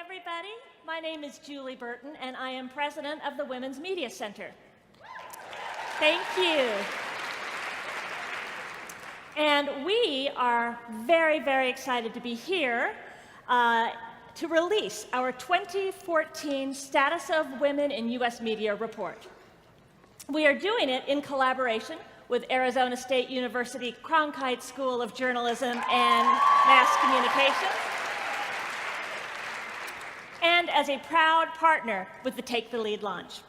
everybody. My name is Julie Burton, and I am president of the Women's Media Center. Thank you. And we are very, very excited to be here to release our 2014 Status of Women in U.S. Media report. We are doing it in collaboration with Arizona State University Cronkite School of Journalism and Mass Communications, and as a proud partner with the Take the Lead launch.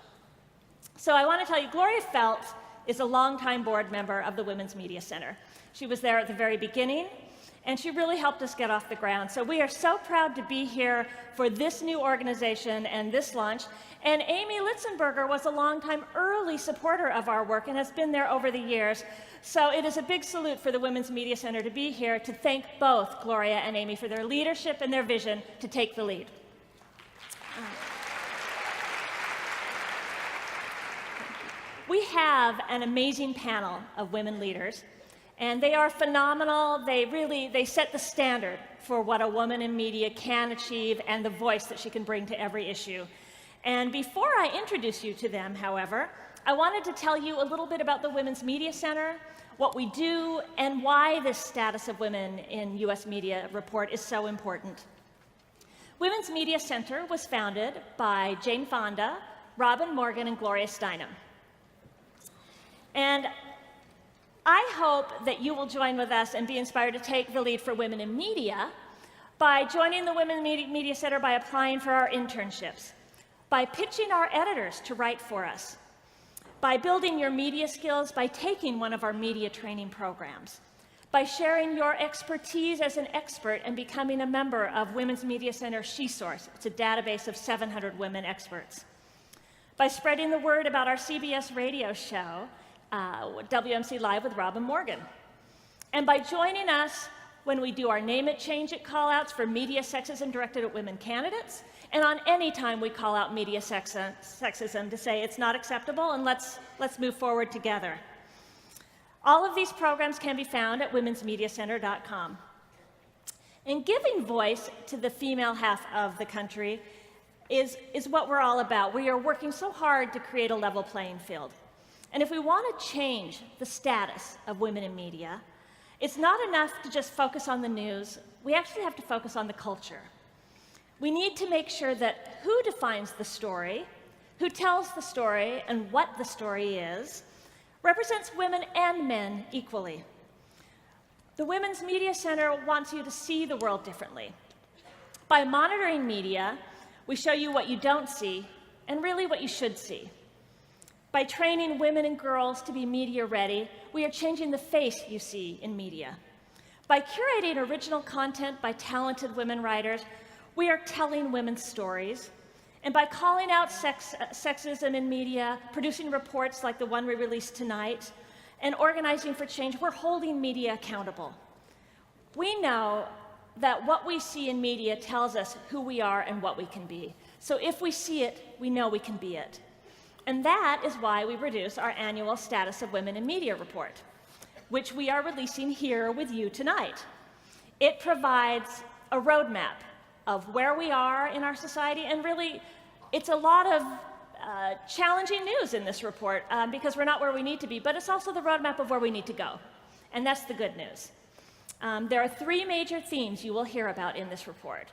So I want to tell you, Gloria Felt is a longtime board member of the Women's Media Center. She was there at the very beginning, and she really helped us get off the ground. So we are so proud to be here for this new organization and this launch. And Amy Litzenberger was a longtime early supporter of our work and has been there over the years. So it is a big salute for the Women's Media Center to be here to thank both Gloria and Amy for their leadership and their vision to take the lead. We have an amazing panel of women leaders, and they are phenomenal. They set the standard for what a woman in media can achieve and the voice that she can bring to every issue. And before I introduce you to them, however, I wanted to tell you a little bit about the Women's Media Center, what we do, and why this Status of Women in U.S. Media report is so important. Women's Media Center was founded by Jane Fonda, Robin Morgan, and Gloria Steinem. And I hope that you will join with us and be inspired to take the lead for women in media by joining the Women's Media Center by applying for our internships, by pitching our editors to write for us, by building your media skills by taking one of our media training programs, by sharing your expertise as an expert and becoming a member of Women's Media Center SheSource. It's a database of 700 women experts. By spreading the word about our CBS radio show, WMC Live with Robin Morgan. And by joining us when we do our Name It, Change It call-outs for media sexism directed at women candidates, and on any time we call out media sexism to say it's not acceptable and let's move forward together. All of these programs can be found at womensmediacenter.com. And giving voice to the female half of the country is what we're all about. We are working so hard to create a level playing field. And if we want to change the status of women in media, it's not enough to just focus on the news. We actually have to focus on the culture. We need to make sure that who defines the story, who tells the story, and what the story is, represents women and men equally. The Women's Media Center wants you to see the world differently. By monitoring media, we show you what you don't see and really what you should see. By training women and girls to be media ready, we are changing the face you see in media. By curating original content by talented women writers, we are telling women's stories. And by calling out sexism in media, producing reports like the one we released tonight, and organizing for change, we're holding media accountable. We know that what we see in media tells us who we are and what we can be. So if we see it, we know we can be it. And that is why we produce our annual Status of Women in Media report, which we are releasing here with you tonight. It provides a roadmap of where we are in our society, and really, it's a lot of challenging news in this report because we're not where we need to be, but it's also the roadmap of where we need to go, and that's the good news. There are three major themes you will hear about in this report.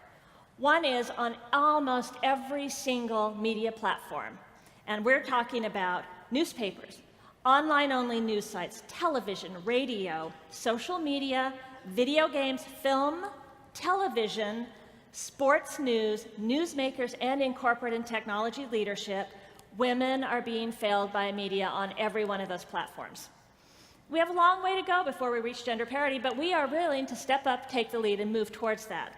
One is on almost every single media platform, and we're talking about newspapers, online-only news sites, television, radio, social media, video games, film, television, sports news, newsmakers, and in corporate and technology leadership. Women are being failed by media on every one of those platforms. We have a long way to go before we reach gender parity, but we are willing to step up, take the lead, and move towards that.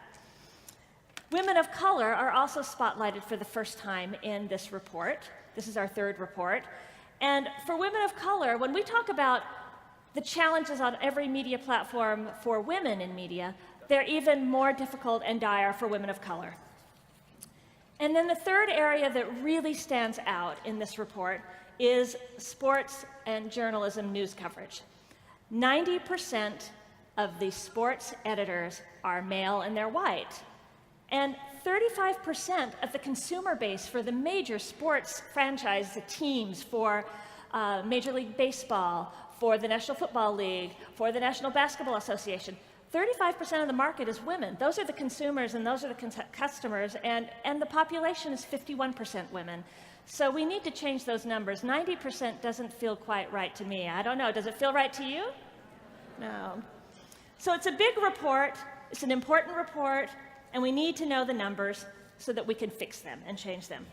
Women of color are also spotlighted for the first time in this report. This is our third report. And for women of color, when we talk about the challenges on every media platform for women in media, they're even more difficult and dire for women of color. And then the third area that really stands out in this report is sports and journalism news coverage. 90% of the sports editors are male and they're white. And 35% of the consumer base for the major sports franchise, the teams for Major League Baseball, for the National Football League, for the National Basketball Association, 35% of the market is women. Those are the consumers and those are the customers, and the population is 51% women. So we need to change those numbers. 90% doesn't feel quite right to me. I don't know, does it feel right to you? No. So it's a big report, it's an important report, and we need to know the numbers so that we can fix them and change them.